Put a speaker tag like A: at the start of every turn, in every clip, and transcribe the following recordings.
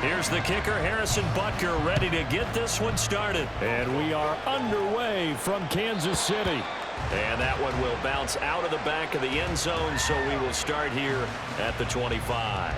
A: Here's the kicker, Harrison Butker, ready to get this one started.
B: And we are underway from Kansas City.
A: And that one will bounce out of the back of the end zone, so we will start here at the 25.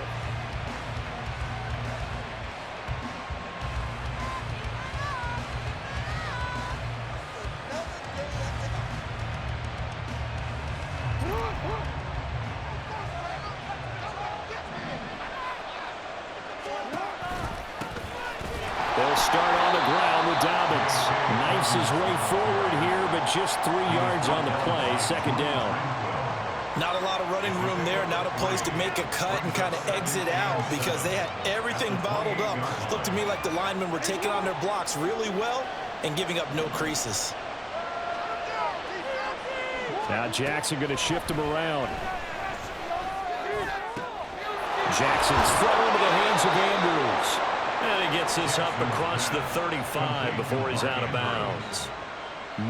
B: They'll start on the ground with Dobbins. Knifes his way forward here, but just 3 yards on the play. Second down.
C: Not a lot of running room there. Not a place to make a cut and kind of exit out because they had everything bottled up. Looked to me like the linemen were taking on their blocks really well and giving up no creases.
B: Now Jackson going to shift him around. Jackson's throw into the hands of Andrews.
A: And he gets this up across the 35 before he's out of bounds.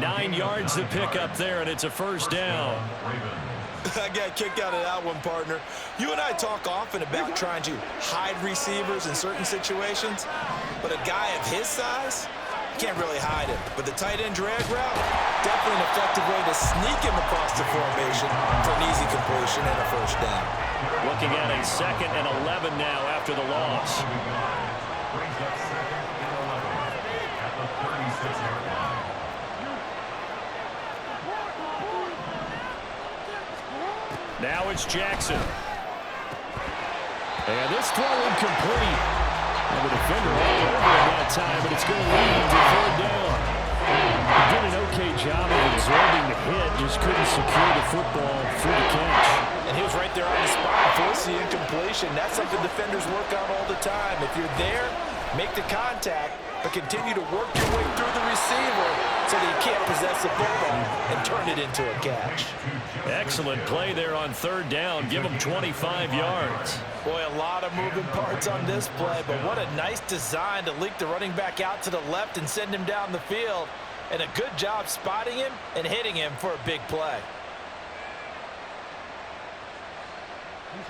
B: 9 yards to pick up there, and it's a first down.
C: I got kicked out of that one, partner. You and I talk often about trying to hide receivers in certain situations, but a guy of his size, you can't really hide him. But the tight end drag route, definitely an effective way to sneak him across the formation for an easy completion and a first down.
A: Looking at a 2nd and 11 now after the loss.
B: Now it's Jackson. And this throw incomplete. And the defender all over him that time, but it's going to lead to 3rd down. He did an okay job of absorbing the hit, just couldn't secure the football through the catch.
C: And he was right there on the spot, force the incompletion. That's something defenders work on all the time. If you're there, make the contact, but continue to work your way through the receiver so that you can't possess the football and turn it into a catch.
A: Excellent play there on 3rd down. Give him 25 yards.
C: Boy, a lot of moving parts on this play, but what a nice design to leak the running back out to the left and send him down the field. And a good job spotting him and hitting him for a big play.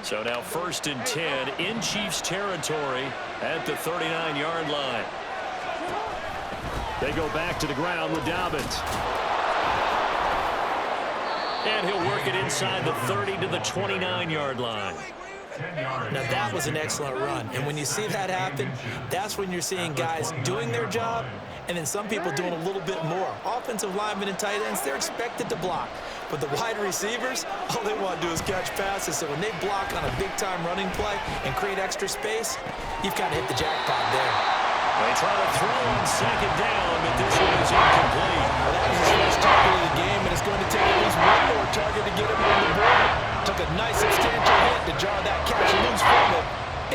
A: So now 1st and 10 in Chiefs territory at the 39-yard line.
B: They go back to the ground with Dobbins.
A: And he'll work it inside the 30 to the 29-yard line.
C: Now that was an excellent run. And when you see that happen, that's when you're seeing guys doing their job and then some people doing a little bit more. Offensive linemen and tight ends, they're expected to block. But the wide receivers, all they want to do is catch passes. So when they block on a big-time running play and create extra space, you've kind of hit the jackpot there.
A: They try to throw on 2nd down, but this one is incomplete.
C: Well, that was his first target of the game, and it's going to take at least one more target to get him on the board. Took a nice substantial hit to jar that catch loose from him.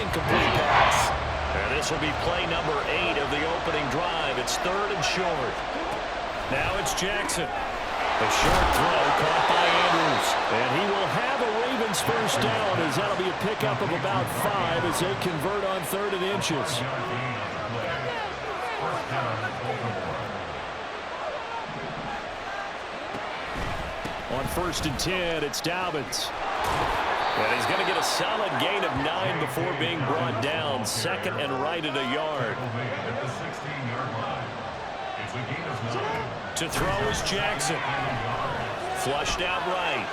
C: Incomplete pass.
A: And this will be play number 8 of the opening drive. It's 3rd and short.
B: Now it's Jackson. A short throw caught by Andrews. And he will have a Ravens first down as that'll be a pickup of about 5 as they convert on 3rd and inches. On 1st and 10, it's Dobbins.
A: And he's going to get a solid gain of 9 before being brought down. 2nd and right at a yard. To throw is Jackson. Flushed out right.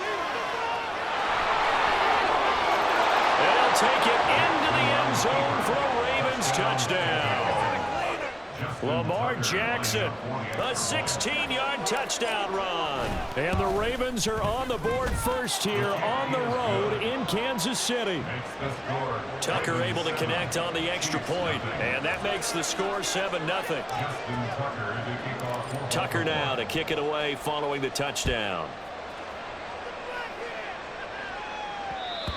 A: And he'll take it into the end zone for a Ravens touchdown. Lamar Jackson, a 16-yard touchdown run.
B: And the Ravens are on the board first here on the road in Kansas City.
A: Tucker able to connect on the extra point, and that makes the score 7-0. Tucker now to kick it away following the touchdown.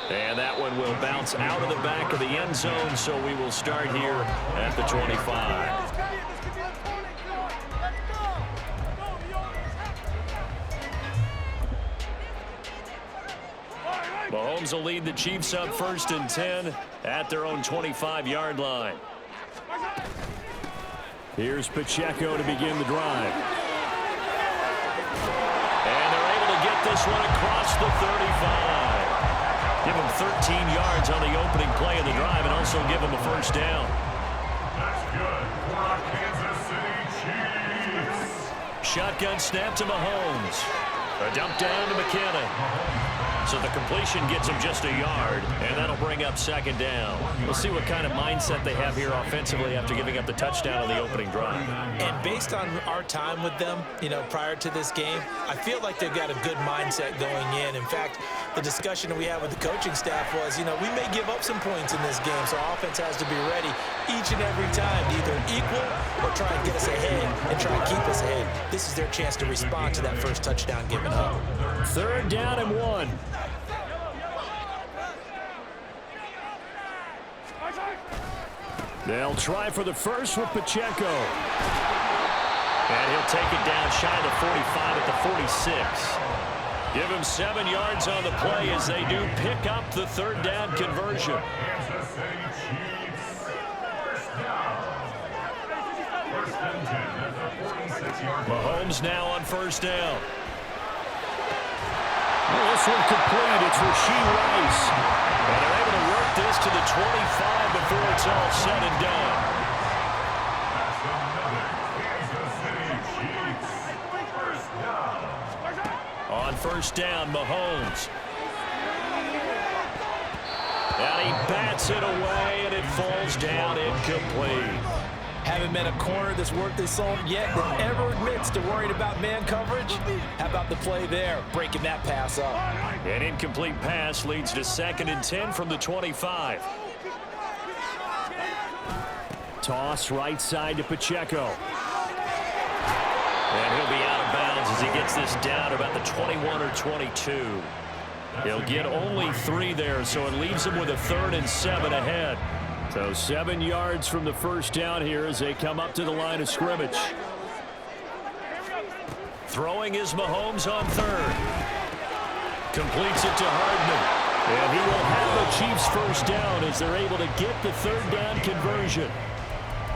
A: And that one will bounce out of the back of the end zone, so we will start here at the 25. Mahomes will lead the Chiefs up 1st and 10 at their own 25-yard line.
B: Here's Pacheco to begin the drive.
A: And they're able to get this one across the 35. Give him 13 yards on the opening play of the drive and also give him a first down. Shotgun snap to Mahomes. A dump down to McKinnon. So the completion gets him just a yard, and that'll bring up second down. We'll see what kind of mindset they have here offensively after giving up the touchdown on the opening drive.
C: And based on our time with them, prior to this game, I feel like they've got a good mindset going in. In fact, the discussion that we had with the coaching staff was, we may give up some points in this game, so our offense has to be ready each and every time to either equal or try and get us ahead and try and keep us ahead. This is their chance to respond to that first touchdown given up.
B: Third down and 1. They'll try for the first with Pacheco.
A: And he'll take it down shy of the 45 at the 46. Give him 7 yards on the play as they do pick up the third down conversion. Mahomes now on first down.
B: Well, this one complete. It's Rashee Rice.
A: And they're able to work this to the 25 before it's all said and done. On first down, Mahomes. And he bats it away, and it falls down incomplete.
C: Haven't met a corner that's worth his salt yet that ever admits to worrying about man coverage. How about the play there, breaking that pass up?
A: An incomplete pass leads to 2nd and 10 from the 25.
B: Toss right side to Pacheco.
A: And he'll be out of bounds as he gets this down about the 21 or 22. He'll get only 3 there, so it leaves him with a 3rd and 7 ahead.
B: So 7 yards from the first down here as they come up to the line of scrimmage.
A: Throwing is Mahomes on 3rd. Completes it to Hardman. And he will have the Chiefs first down as they're able to get the third down conversion.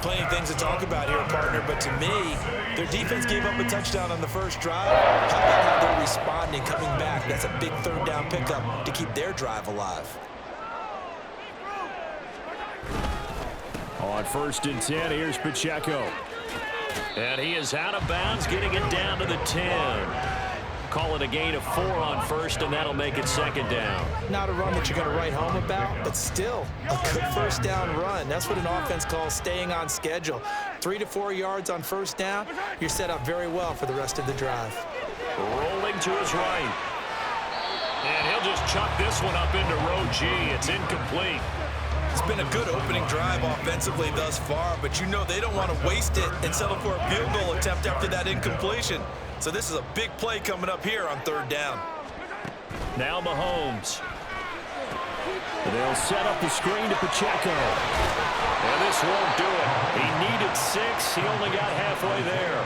C: Plenty of things to talk about here, partner, but to me, their defense gave up a touchdown on the first drive. How about how they're responding, coming back? That's a big third down pickup to keep their drive alive.
B: On 1st and 10, here's Pacheco.
A: And he is out of bounds, getting it down to the 10. Call it a gain of 4 on first, and that'll make it 2nd down.
C: Not a run that you're going to write home about, but still a good first down run. That's what an offense calls staying on schedule. 3 to 4 yards on first down, you're set up very well for the rest of the drive.
A: Rolling to his right. And he'll just chuck this one up into row G. It's incomplete.
C: It's been a good opening drive offensively thus far, but they don't want to waste it and settle for a field goal attempt after that incompletion. So this is a big play coming up here on 3rd down.
A: Now Mahomes.
B: They'll set up the screen to Pacheco.
A: And this won't do it. He needed 6. He only got halfway there.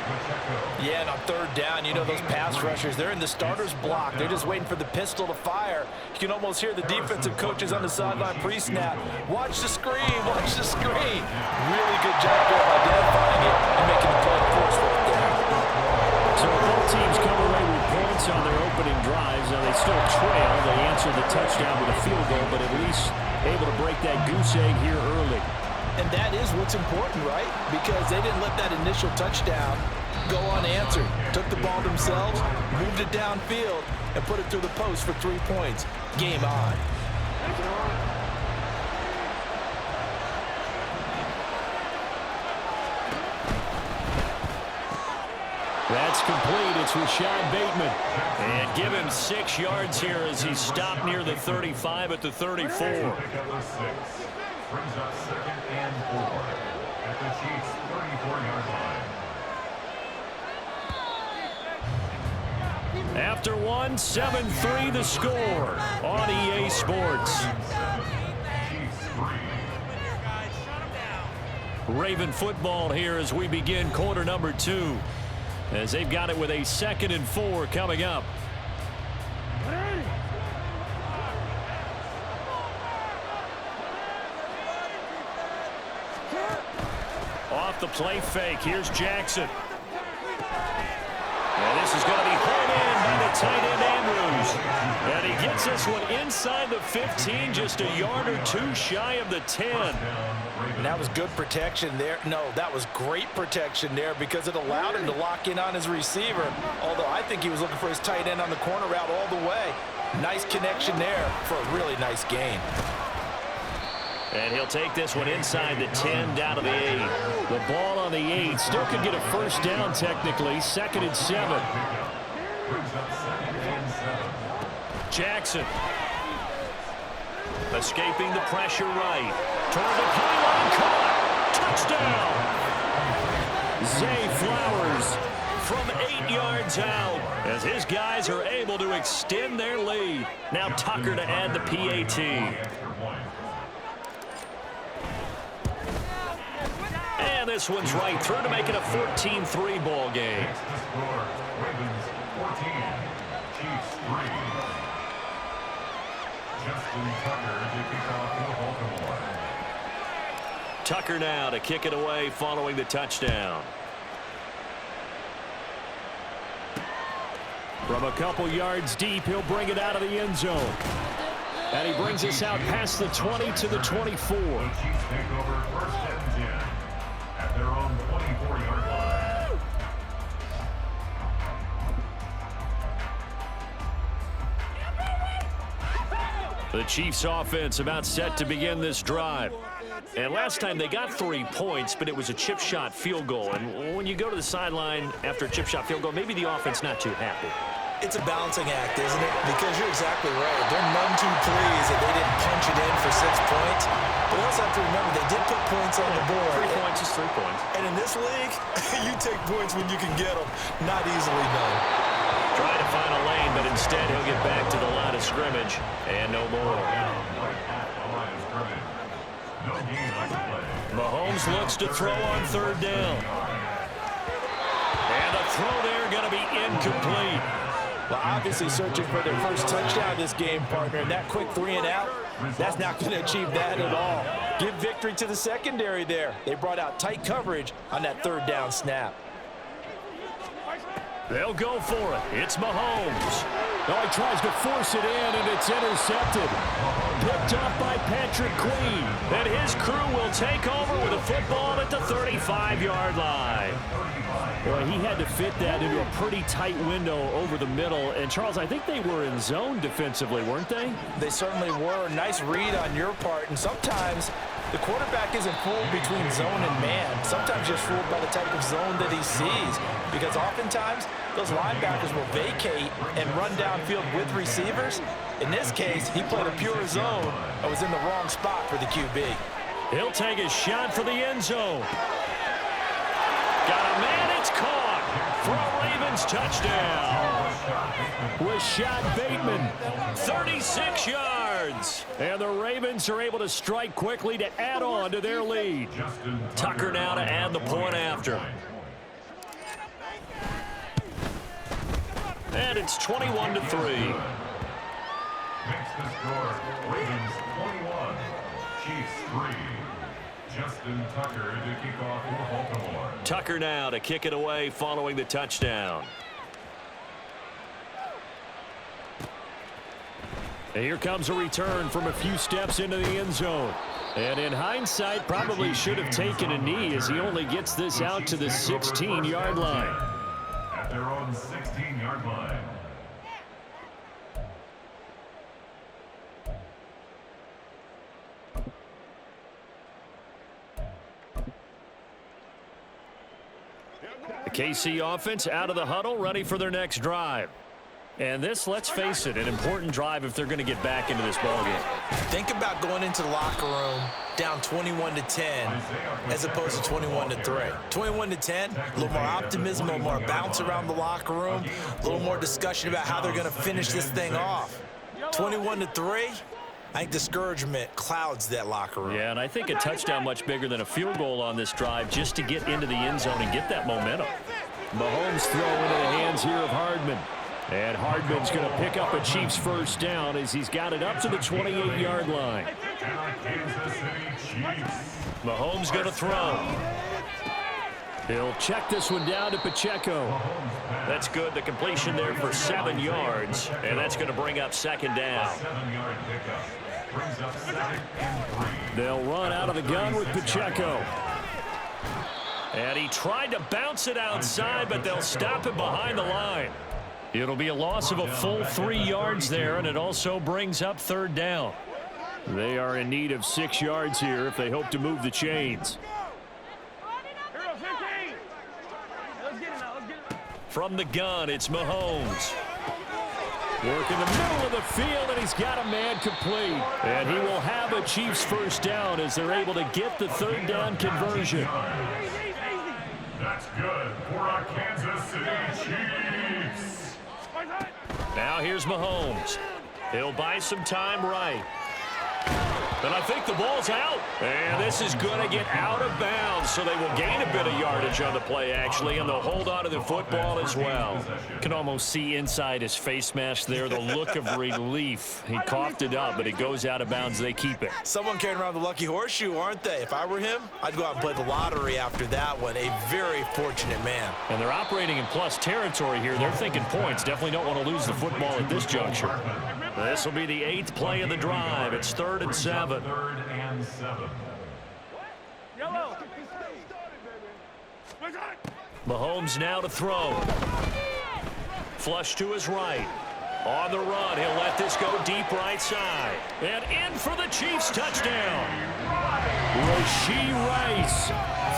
C: Yeah, and on 3rd down, those pass rushers, they're in the starter's block. They're just waiting for the pistol to fire. You can almost hear the defensive coaches on the sideline pre-snap. Watch the screen, watch the screen. Really good job there of identifying it and making the play forceful there.
B: So both teams come away with points on their opening drives. Now they still trail. They answer the touchdown with a field goal, but at least able to break that goose egg here early.
C: And that is what's important, right? Because they didn't let that initial touchdown go unanswered. Took the ball themselves, moved it downfield, and put it through the post for 3 points. Game on.
B: That's complete. It's Rashad Bateman.
A: And give him 6 yards here as he stopped near the 35 at the 34.
D: Brings up 2nd and 4 at the Chiefs' 34-yard line.
A: After 1, 7-3 the score on EA Sports. Raven football here as we begin quarter number 2. As they've got it with a 2nd and 4 coming up. Off the play fake, here's Jackson. And this is going to be hauled in by the tight end Andrews. And he gets gets this one inside the 15, just a yard or two shy of the 10.
C: And that was good protection there. No, that was great protection there because it allowed him to lock in on his receiver, although I think he was looking for his tight end on the corner route all the way. Nice connection there for a really nice gain.
A: And he'll take this one inside the 10 down to the 8.
B: The ball on the 8. Still could get a first down technically. 2nd and 7.
A: Jackson. Escaping the pressure right. Toward the pylon, caught. Touchdown.
B: Zay Flowers
A: From 8 yards out as his guys are able to extend their lead. Now Tucker to add the PAT. And this one's right through to make it a 14-3 ball game.
D: Ravens 14, Chiefs 3. Justin Tucker to kick off for Baltimore.
A: Tucker now to kick it away following the touchdown.
B: from a couple yards deep. He'll bring it out of the end zone. And he brings us out past the 20 to the 24.
D: The Chiefs take over 1st and 10 at their own 24-yard line.
A: The Chiefs offense about set to begin this drive. And last time they got 3 points, but it was a chip shot field goal. And when you go to the sideline after a chip shot field goal, maybe the offense not too happy.
C: It's a balancing act, isn't it? Because you're exactly right. They're none too pleased that they didn't punch it in for 6 points. But also have to remember, they did put points on the board.
A: 3 points is 3 points.
C: And in this league, you take points when you can get them. Not easily done.
A: Trying to find a lane, but instead he'll get back to the line of scrimmage. And no more. Mahomes looks to throw on 3rd down. And the throw there going to be incomplete.
C: Well, obviously searching for their first touchdown this game, partner. And that quick 3 and out, that's not going to achieve that at all. Give victory to the secondary there. They brought out tight coverage on that 3rd down snap.
A: They'll go for it. It's Mahomes.
B: Oh, he tries to force it in, and it's intercepted. Picked up by Patrick Queen.
A: And his crew will take over with a football at the 35-yard line.
B: Well, he had to fit that into a pretty tight window over the middle. And, Charles, I think they were in zone defensively, weren't they?
C: They certainly were. Nice read on your part. And sometimes the quarterback isn't fooled between zone and man. Sometimes just fooled by the type of zone that he sees. Because oftentimes those linebackers will vacate and run downfield with receivers. In this case, he played a pure zone and was in the wrong spot for the QB.
A: He'll take a shot for the end zone. Got a man, it's caught for a Ravens touchdown.
B: Rashad Bateman.
A: 36 yards.
B: And the Ravens are able to strike quickly to add on to their lead.
A: Tucker now to add the point after. And it's 21-3.
D: Makes the score. Ravens 21, Chiefs 3. Justin Tucker to kick off for Baltimore.
A: Tucker now to kick it away following the touchdown.
B: And here comes a return from a few steps into the end zone. And in hindsight, probably should have taken a knee as he only gets this out to the 16-yard line.
D: At their own 16-yard line.
A: The KC offense out of the huddle, ready for their next drive. And this, let's face it, an important drive if they're going to get back into this ballgame.
C: Think about going into the locker room down 21-10 as opposed to 21-3. 21-10, a little more optimism, a little more bounce around the locker room, a little more discussion about how they're going to finish this thing off. 21-3, I think discouragement clouds that locker room.
A: Yeah, and I think a touchdown much bigger than a field goal on this drive just to get into the end zone and get that momentum.
B: Mahomes throw into the hands here of Hardman. And Hardman's going to pick up a Chiefs first down as he's got it up to the 28-yard line.
A: Mahomes going to throw.
B: He'll check this one down to Pacheco.
A: That's good. The completion there for 7 yards, and that's going to bring up second down.
D: 7-yard pickup. Brings up 2nd and 3.
B: They'll run out of the gun with Pacheco.
A: And he tried to bounce it outside, but they'll stop him behind the line. It'll be a loss of a full 3 yards there, and it also brings up third down.
B: They are in need of 6 yards here if they hope to move the chains.
A: From the gun, it's Mahomes.
B: Work in the middle of the field, and he's got a man complete. And he will have a Chiefs first down as they're able to get the third down conversion.
D: That's good for our Kansas City Chiefs.
A: Now here's Mahomes. He'll buy some time right. And I think the ball's out. And this is going to get out of bounds, so they will gain a bit of yardage on the play, actually, and they'll hold on to the football as well.
B: Can almost see inside his face mask there the look of relief. He coughed it up, but it goes out of bounds. They keep it.
C: Someone carrying around the lucky horseshoe, aren't they? If I were him, I'd go out and play the lottery after that one. A very fortunate man.
B: And they're operating in plus territory here. They're thinking points. Definitely don't want to lose the football at this juncture.
A: This will be the 8th play of the drive. It's 3rd and 7.
D: 3rd and 7.
A: Mahomes now to throw. Flush to his right. On the run, he'll let this go deep right side. And in for the Chiefs touchdown.
B: Rashee Rice,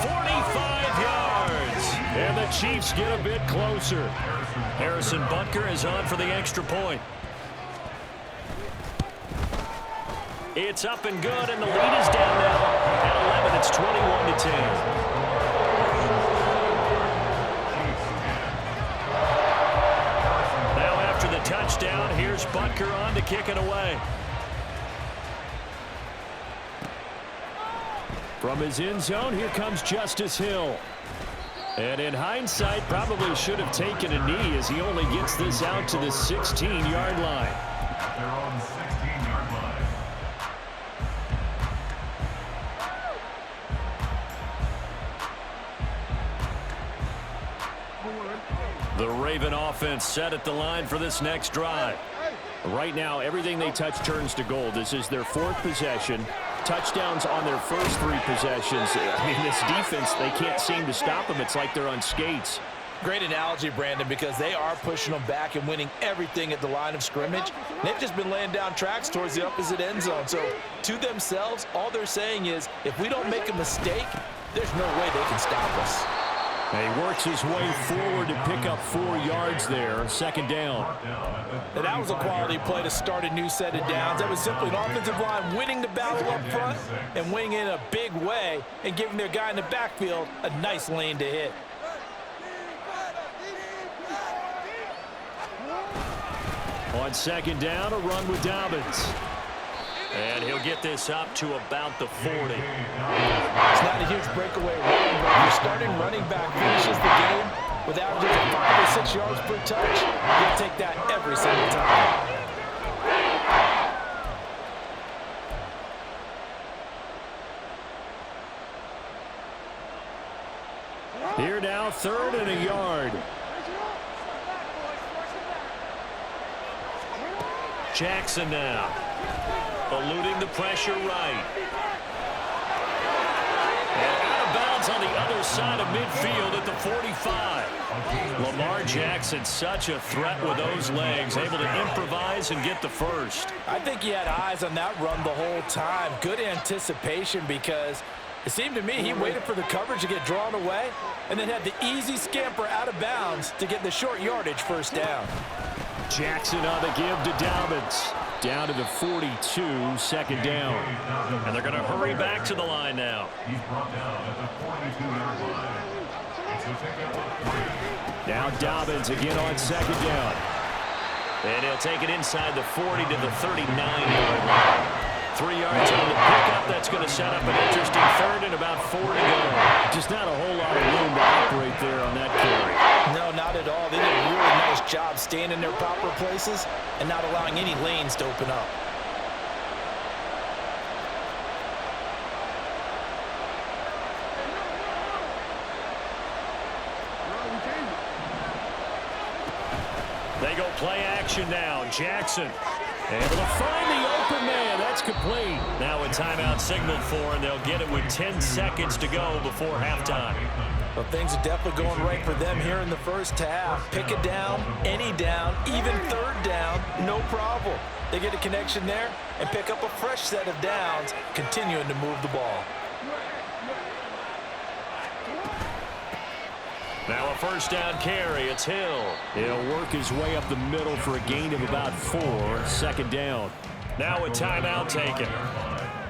A: 45 yards.
B: and the Chiefs get a bit closer.
A: Harrison Butker is on for the extra point. It's up and good, and the lead is down now. At 11, it's 21-10. The touchdown. Here's Butker on to kick it away.
B: From his end zone, here comes Justice Hill. And in hindsight, probably should have taken a knee as he only gets this out to the 16-yard line.
D: They're on the 16-yard line.
A: The Raven offense set at the line for this next drive.
B: Right now, everything they touch turns to gold. This is their 4th possession. Touchdowns on their first 3 possessions. I mean, this defense, they can't seem to stop them. It's like they're on skates.
C: Great analogy, Brandon, because they are pushing them back and winning everything at the line of scrimmage. They've just been laying down tracks towards the opposite end zone. So to themselves, all they're saying is, if we don't make a mistake, there's no way they can stop us.
B: He works his way forward to pick up 4 yards there. 2nd down.
C: And that was a quality play to start a new set of downs. That was simply an offensive line winning the battle up front and winning in a big way and giving their guy in the backfield a nice lane to hit.
B: On 2nd down, a run with Dobbins.
A: And he'll get this up to about the 40.
C: It's not a huge breakaway run, but if your starting running back finishes the game with averages of 5 or 6 yards per touch, you'll take that every single time.
B: Here now, 3rd and a yard.
A: Jackson now. Eluding the pressure right. And out of bounds on the other side of midfield at the 45. Lamar Jackson, such a threat with those legs, able to improvise and get the first.
C: I think he had eyes on that run the whole time. Good anticipation because it seemed to me he waited for the coverage to get drawn away and then had the easy scamper out of bounds to get the short yardage first down.
B: Jackson on the give to Dobbins. Down to the 42, 2nd down.
A: And they're going to hurry back to the line now.
D: He's brought down at the 42-yard line. It's a pickup of 3.
B: Now Dobbins again on 2nd down.
A: And he'll take it inside the 40 to the 39-yard line. 3 yards on the pickup. That's going to set up an interesting 3rd and about 4 to go.
B: Just not a whole lot of room to operate there on that carry.
C: No, not at all. They did a really nice job staying in their proper places and not allowing any lanes to open up.
A: action now. Jackson able to find the open man. That's complete. Now a timeout signaled for, and they'll get it with 10 seconds to go before halftime.
C: Well, things are definitely going right for them here in the first half. Pick a down, any down, even third down, no problem. They get a connection there and pick up a fresh set of downs, continuing to move the ball.
A: Now a first down carry. It's Hill.
B: He'll work his way up the middle for a gain of about 4. Second down.
A: Now a timeout taken.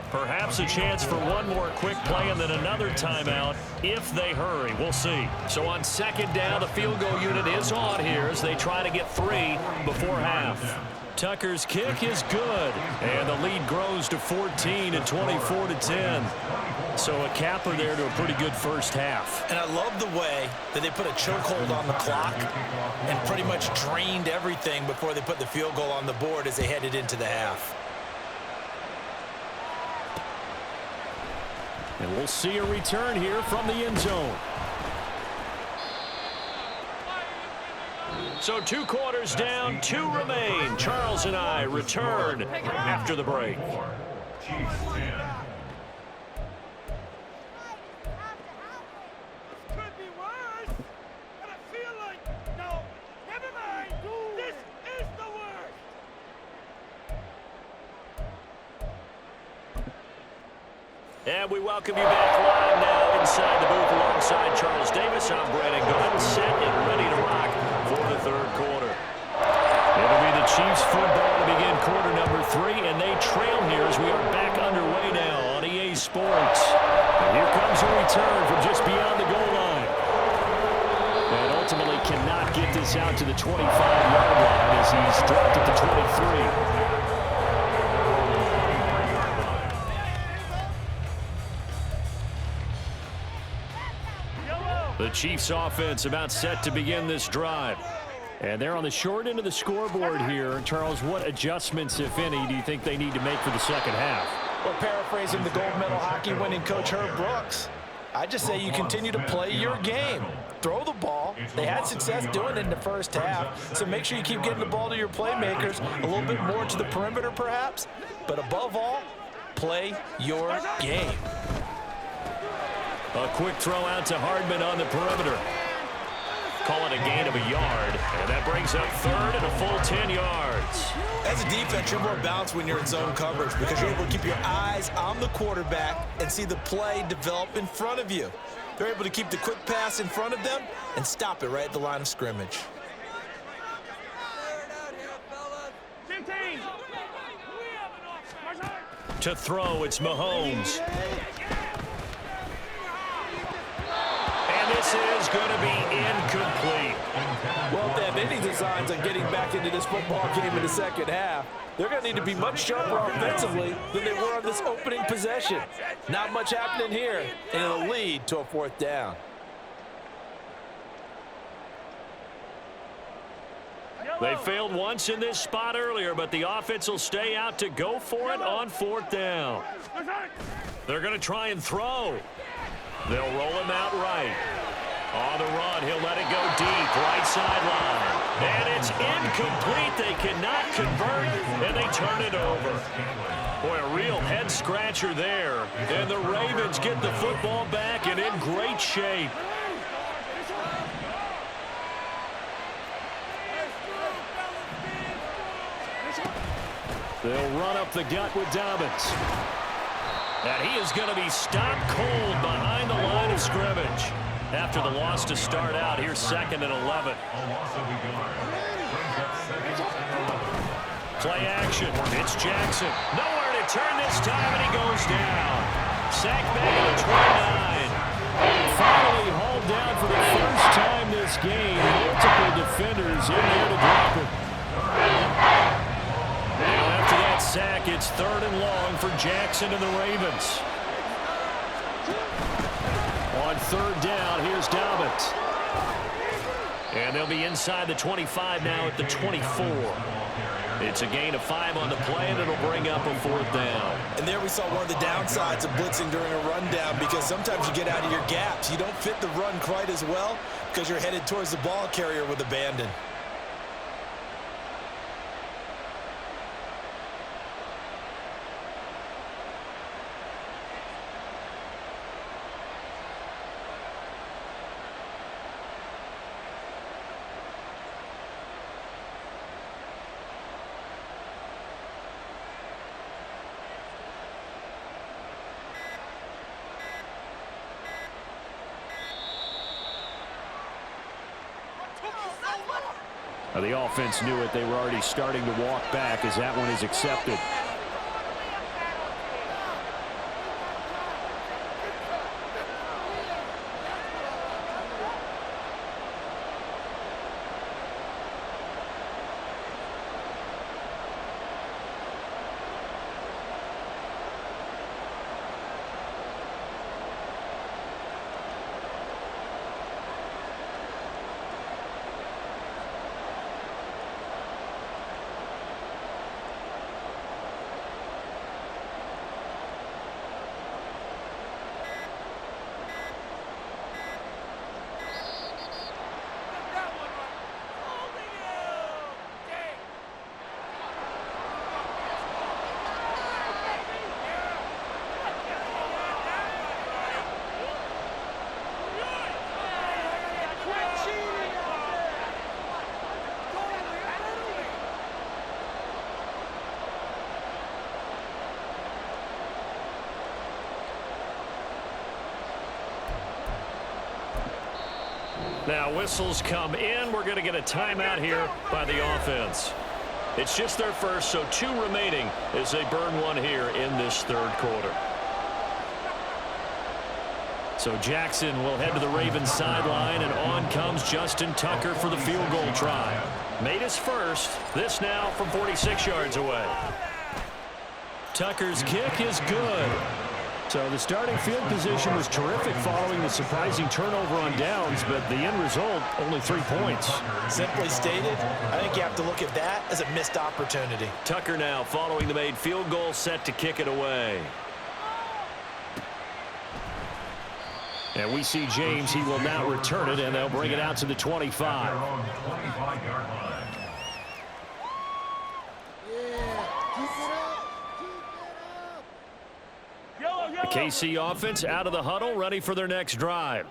A: Perhaps a chance for one more quick play and then another timeout if they hurry. We'll see. So on second down, the field goal unit is on here as they try to get 3 before half. Tucker's kick is good, and the lead grows to 14 and 24-10. So a capper there to a pretty good first half.
C: And I love the way that they put a chokehold on the clock and pretty much drained everything before they put the field goal on the board as they headed into the half.
B: And we'll see a return here from the end zone.
A: So 2 quarters down, 2 remain. Charles and I return after the break.
D: Chiefs 10.
E: Could be worse, and I feel like, no, never mind. This is the worst.
A: And we welcome you back live now inside the booth alongside Charles Davis. I'm Brandon Gaudin, set and ready to rock for the third quarter.
B: It'll be the Chiefs football to begin quarter number 3, and they trail here as we are back underway now on EA Sports. And here comes a return from just beyond the goal line. And ultimately cannot get this out to the 25-yard line as he's dropped at the 23. The Chiefs offense about set to begin this drive. And they're on the short end of the scoreboard here. Charles, what adjustments, if any, do you think they need to make for the second half?
C: Well, paraphrasing the gold medal hockey winning coach Herb Brooks, I just say you continue to play your game. Throw the ball. They had success doing it in the first half, so make sure you keep getting the ball to your playmakers, a little bit more to the perimeter perhaps, but above all, play your game.
A: A quick throw out to Hardman on the perimeter. Call it a gain of a yard, and that brings up third and a full 10 yards.
C: As a defense, you're more balanced when you're in zone coverage because you're able to keep your eyes on the quarterback and see the play develop in front of you. They're able to keep the quick pass in front of them and stop it right at the line of scrimmage.
A: To throw, it's Mahomes. This is going to be incomplete.
C: Well, if they have any designs on getting back into this football game in the second half, they're going to need to be much sharper offensively than they were on this opening possession. Not much happening here, and it'll lead to a fourth down.
A: They failed once in this spot earlier, but the offense will stay out to go for it on fourth down. They're going to try and throw. They'll roll him out right. On the run, he'll let it go deep, right sideline. And it's incomplete. They cannot convert, and they turn it over. Boy, a real head-scratcher there. And the Ravens get the football back and in great shape.
B: They'll run up the gut with Dobbins.
A: And he is going to be stopped cold behind the line of scrimmage. After the loss to start out, here's 2nd and 11. Play action. It's Jackson. Nowhere to turn this time, and he goes down. Sacked back at the 29.
B: Finally hauled down for the first time this game. Multiple defenders in there to drop him.
A: Now after that sack, it's 3rd and long for Jackson and the Ravens.
B: On 3rd down, here's Dobbins.
A: And they'll be inside the 25 now at the 24. It's a gain of 5 on the play, and it'll bring up a 4th down.
C: And there we saw one of the downsides of blitzing during a rundown because sometimes you get out of your gaps. You don't fit the run quite as well because you're headed towards the ball carrier with abandon.
B: The offense knew it. They were already starting to walk back as that one is accepted.
A: Now whistles come in. We're going to get a timeout here by the offense. It's just their first, so 2 remaining as they burn one here in this third quarter. So Jackson will head to the Ravens sideline, and on comes Justin Tucker for the field goal try. Made his first. This now from 46 yards away. Tucker's kick is good.
B: So the starting field position was terrific following the surprising turnover on downs, but the end result, only 3 points.
C: Simply stated, I think you have to look at that as a missed opportunity.
A: Tucker now following the made field goal, set to kick it away.
B: And we see James. He will now return it, and they'll bring it out to the 25.
A: The KC offense out of the huddle, ready for their next drive.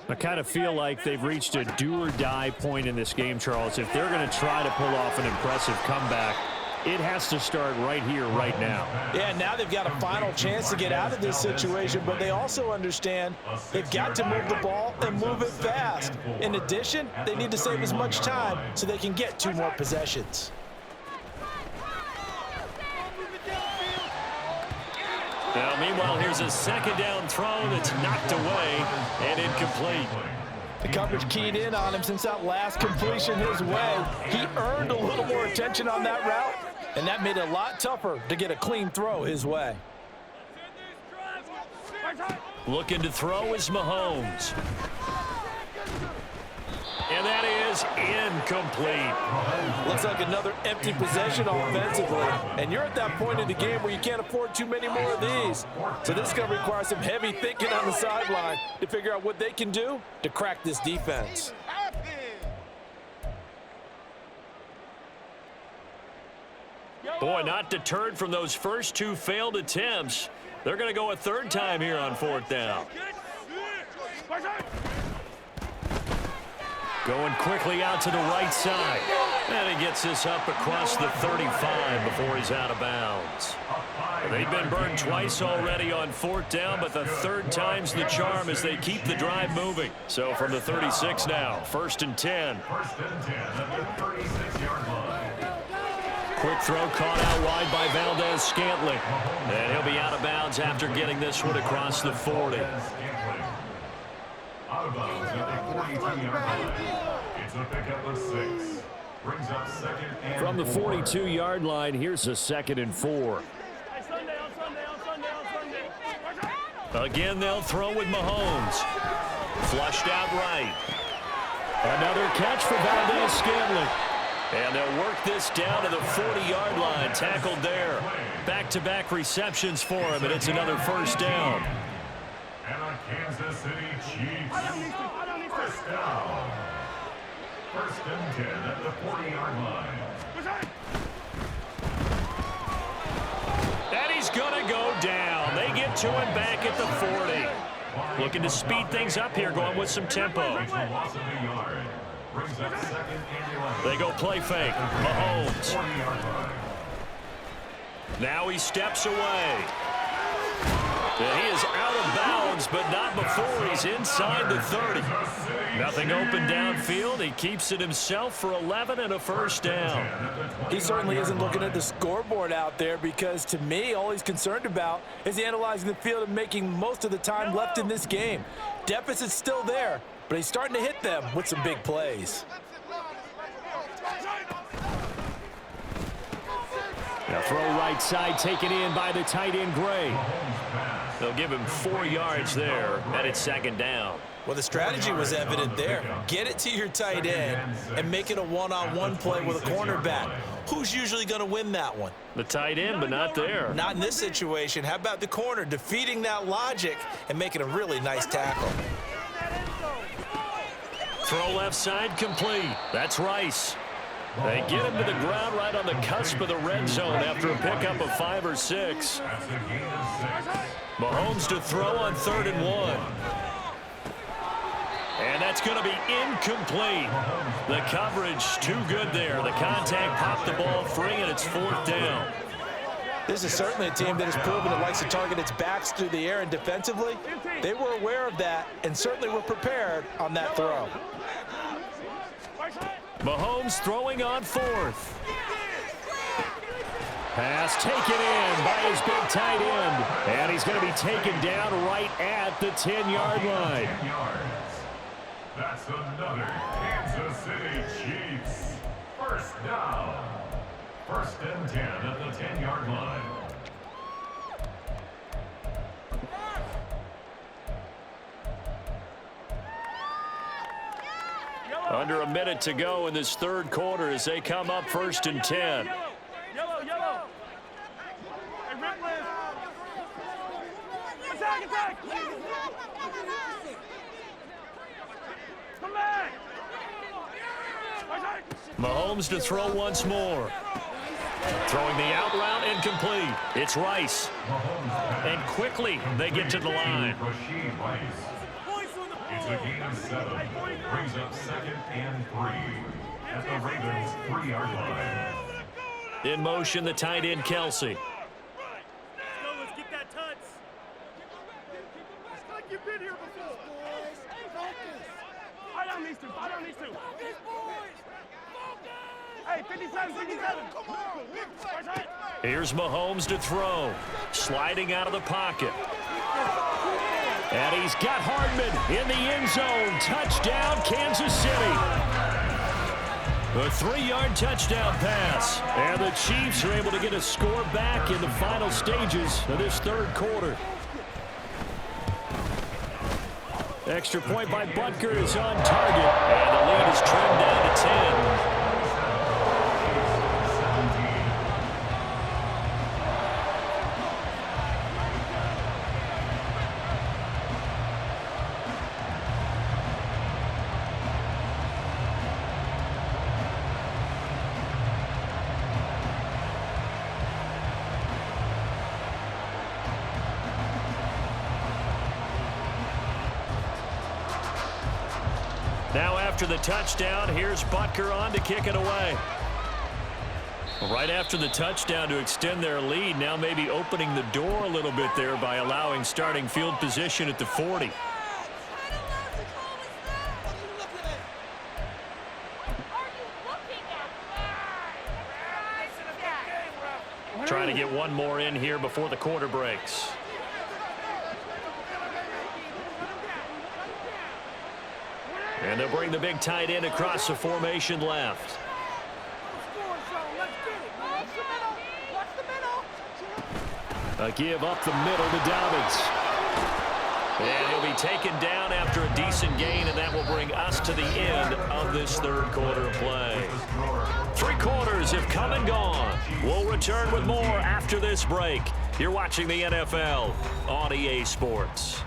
B: I kind of feel like they've reached a do-or-die point in this game, Charles. If they're going to try to pull off an impressive comeback, it has to start right here, right now.
C: Yeah, now they've got a final chance to get out of this situation, but they also understand they've got to move the ball and move it fast. In addition, they need to save as much time so they can get 2 more possessions.
A: Now, meanwhile, here's a second down throw that's knocked away and incomplete.
C: The coverage keyed in on him since that last completion his way. He earned a little more attention on that route, and that made it a lot tougher to get a clean throw his way.
A: Looking to throw is Mahomes. And that is incomplete.
C: Looks like another empty possession offensively. And you're at that point in the game where you can't afford too many more of these. So this is going to require some heavy thinking on the sideline to figure out what they can do to crack this defense.
A: Boy, not deterred from those first 2 failed attempts. They're going to go a 3rd time here on 4th down. Going quickly out to the right side. And he gets this up across the 35 before he's out of bounds. They've been burned twice already on 4th down, but the 3rd time's the charm as they keep the drive moving. So from the 36 now, 1st and 10.
D: at the 36-yard line.
A: Quick throw caught out wide by Valdes-Scantling. And he'll be out of bounds after getting this one across the 40.
D: Out of bounds at the 42-yard line. It's a pickup of 6. Brings up 2nd and
B: From the
D: 4.
B: 42-yard line, here's a 2nd and 4.
A: Again, they'll throw with Mahomes. Flushed out right.
B: Another catch for Valdes-Scantling.
A: And they'll work this down to the 40-yard line. Tackled there. Back-to-back receptions for him, and it's another 1st down.
D: And a Kansas City Chiefs. 1st down. 1st and 10 at the 40-yard line.
A: And he's going to go down. They get to him back at the 40. Looking to speed things up here, going with some tempo.
D: Loss of a yard. Brings up 2nd and 11.
A: They go play fake. Mahomes.
D: 40-yard line.
A: Now he steps away. And he is out of bounds moves, but not before he's inside the 30. Nothing open downfield. He keeps it himself for 11 and a first down.
C: He certainly isn't looking at the scoreboard out there because, to me, all he's concerned about is analyzing the field and making most of the time left in this game. Deficit's still there, but he's starting to hit them with some big plays.
B: A throw right side taken in by the tight end, Gray.
A: They'll give him 4 yards there, and it's second down.
C: Well, the strategy was evident there. Get it to your tight end and make it a one-on-one play with a cornerback. Who's usually going to win that one?
A: The tight end, but not there.
C: Not in this situation. How about the corner defeating that logic and making a really nice tackle?
A: Throw left side complete. That's Rice. They get him to the ground right on the cusp of the red zone after a pickup of 5 or 6. Mahomes to throw on 3rd and 1. And that's going to be incomplete. The coverage too good there. The contact popped the ball free, and it's 4th down.
C: This is certainly a team that has proven it likes to target its backs through the air, and defensively, they were aware of that and certainly were prepared on that throw.
A: Mahomes throwing on 4th. Pass taken in by his big tight end. And he's going to be taken down right at the 10-yard line.
D: That's another Kansas City Chiefs. First down. 1st and 10 at the 10-yard line.
A: Under a minute to go in this 3rd quarter as they come up 1st and 10.
E: Yellow. Hey, Ripley. Attack. Come back.
A: Mahomes to throw once more. Throwing the out route incomplete. It's Rice. And quickly they get to the line.
D: It's a gain of 7. Brings up 2nd and 3 at the Ravens' 3-yard line.
A: In motion, the tight end, Kelsey.
E: Let's get that touch. It's like you've been here before. Fight on these two. Focus, boys. Hey, 57. Come on.
A: Here's Mahomes to throw. Sliding out of the pocket. And he's got Hardman in the end zone. Touchdown, Kansas City. A 3-yard touchdown pass. And the Chiefs are able to get a score back in the final stages of this 3rd quarter. Extra point by Butker is on target. And the lead is trimmed down to 10. Now after the touchdown, here's Butker on to kick it away. Right after the touchdown to extend their lead, now maybe opening the door a little bit there by allowing starting field position at the 40. Trying to get one more in here before the quarter breaks. And they'll bring the big tight end across the formation left. A give up the middle to Dobbins. And he'll be taken down after a decent gain, and that will bring us to the end of this 3rd quarter of play. 3 quarters have come and gone. We'll return with more after this break. You're watching the NFL on EA Sports.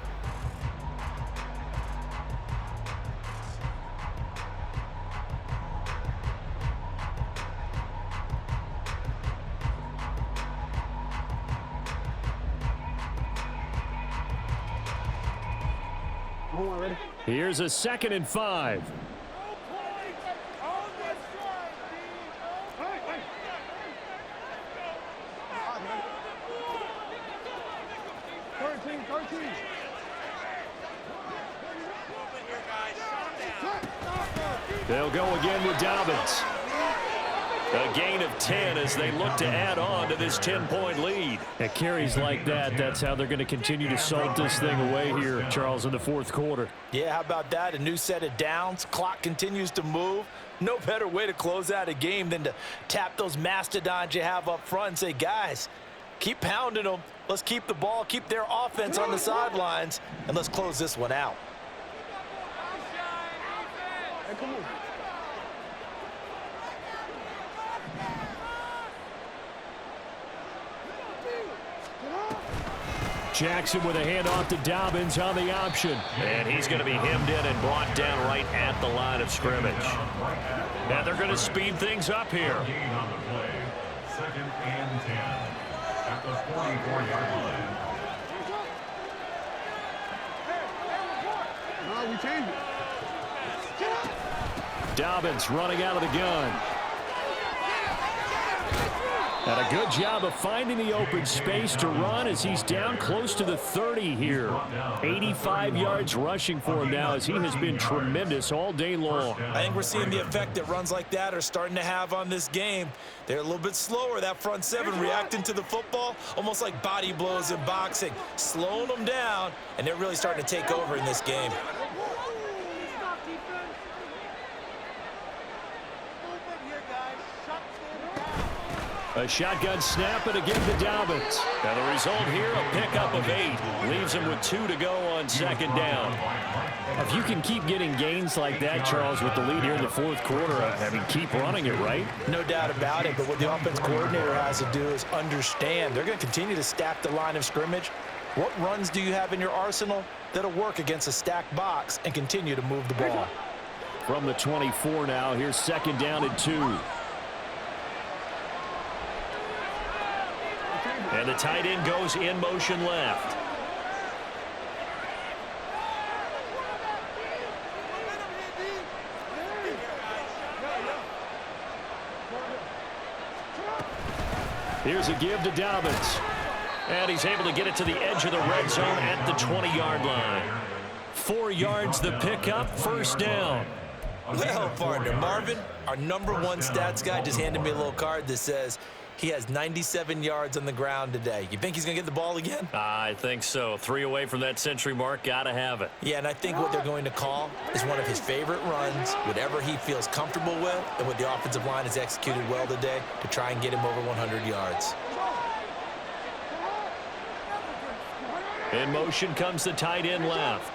A: Here's a 2nd and 5. They'll go again with Dobbins. A gain of 10 as they look to add on to this 10-point lead.
B: At carries like that, that's how they're going to continue to salt this thing away here, Charles, in the fourth quarter.
C: Yeah, how about that? A new set of downs. Clock continues to move. No better way to close out a game than to tap those mastodons you have up front and say, guys, keep pounding them. Let's keep the ball, keep their offense on the sidelines, and let's close this one out.
E: Hey, come on.
B: Jackson with a handoff to Dobbins on the option.
A: And he's going to be hemmed in and brought down right at the line of scrimmage. And they're going to speed things up here.
D: Gain on the play. 2nd and 10 at the 44-yard line.
E: No, we changed it.
B: Dobbins running out of the gun. And a good job of finding the open space to run as he's down close to the 30 here. 85 yards rushing for him now as he has been tremendous all day long.
C: I think we're seeing the effect that runs like that are starting to have on this game. They're a little bit slower, that front seven, reacting to the football, almost like body blows in boxing, slowing them down, and they're really starting to take over in this game.
B: A shotgun snap and again to Dobbins.
A: Now the result here, a pickup of 8. Leaves him with 2 to go on 2nd down.
B: If you can keep getting gains like that, Charles, with the lead here in the fourth quarter, I mean, keep running it, right?
C: No doubt about it, but what the offense coordinator has to do is understand they're going to continue to stack the line of scrimmage. What runs do you have in your arsenal that'll work against a stacked box and continue to move the ball?
B: From the 24 now, here's 2nd down and 2.
A: And the tight end goes in motion left.
B: Here's a give to Dobbins.
A: And he's able to get it to the edge of the red zone at the 20-yard line. 4 yards the pickup, 1st down.
C: Well, partner, Marvin, our #1 stats guy, just handed me a little card that says he has 97 yards on the ground today. You think he's going to get the ball again?
A: I think so. 3 away from that century mark. Got to have it.
C: Yeah, and I think what they're going to call is one of his favorite runs, whatever he feels comfortable with, and what the offensive line has executed well today to try and get him over 100 yards.
A: In motion comes the tight end left.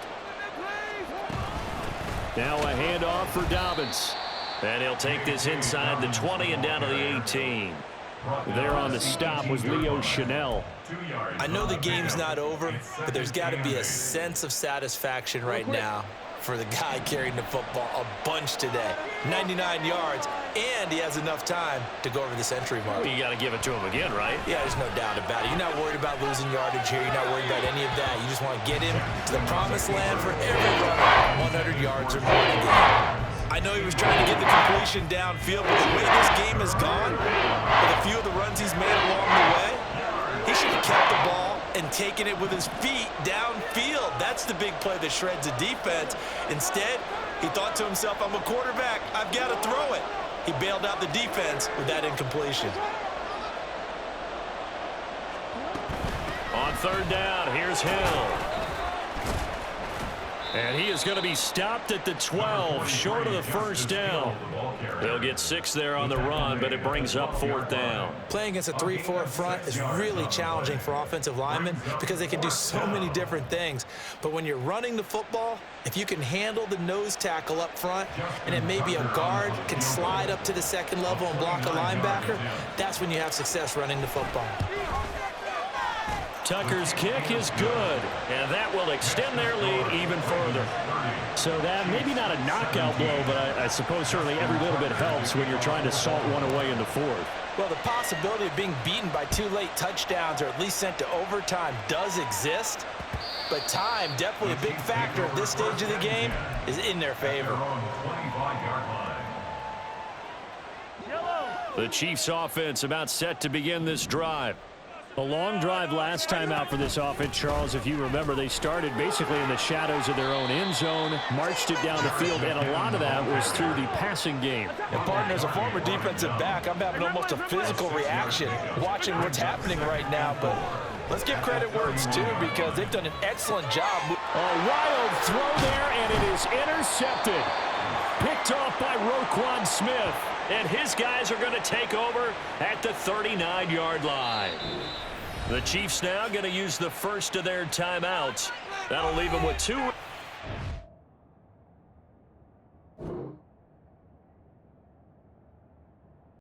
B: Now a handoff for Dobbins.
A: And he'll take this inside the 20 and down to the 18.
B: There on the stop was Leo Chanel.
C: I know the game's not over, but there's got to be a sense of satisfaction right now for the guy carrying the football a bunch today. 99 yards, and he has enough time to go over the century mark.
A: You got to give it to him again, right?
C: Yeah, there's no doubt about it. You're not worried about losing yardage here. You're not worried about any of that. You just want to get him to the promised land for every runner, 100 yards or more in the game. I know he was trying to get the completion downfield, but the way this game has gone, with a few of the runs he's made along the way, he should have kept the ball and taken it with his feet downfield. That's the big play that shreds the defense. Instead, he thought to himself, I'm a quarterback. I've got to throw it. He bailed out the defense with that incompletion.
A: On 3rd down, here's Hill. And he is going to be stopped at the 12, short of the 1st down. They'll get 6 there on the run, but it brings up 4th down.
C: Playing against a 3-4 front is really challenging for offensive linemen because they can do so many different things. But when you're running the football, if you can handle the nose tackle up front, and then maybe a guard can slide up to the 2nd level and block a linebacker, that's when you have success running the football.
A: Tucker's kick is good, and that will extend their lead even further.
B: So that maybe not a knockout blow, but I suppose certainly every little bit helps when you're trying to salt one away in the 4th.
C: Well, the possibility of being beaten by 2 late touchdowns or at least sent to overtime does exist, but time, definitely a big factor at this stage of the game, is in their favor.
A: The Chiefs offense about set to begin this drive.
B: A long drive last time out for this offense, Charles. If you remember, they started basically in the shadows of their own end zone, marched it down the field, and a lot of that was through the passing game.
C: And partner, as a former defensive back, I'm having almost a physical reaction watching what's happening right now. But let's give credit where it's due because they've done an excellent job.
B: A wild throw there, and it is intercepted. Picked off by Roquan Smith.
A: And his guys are going to take over at the 39-yard line. The Chiefs now going to use the first of their timeouts. That'll leave them with 2.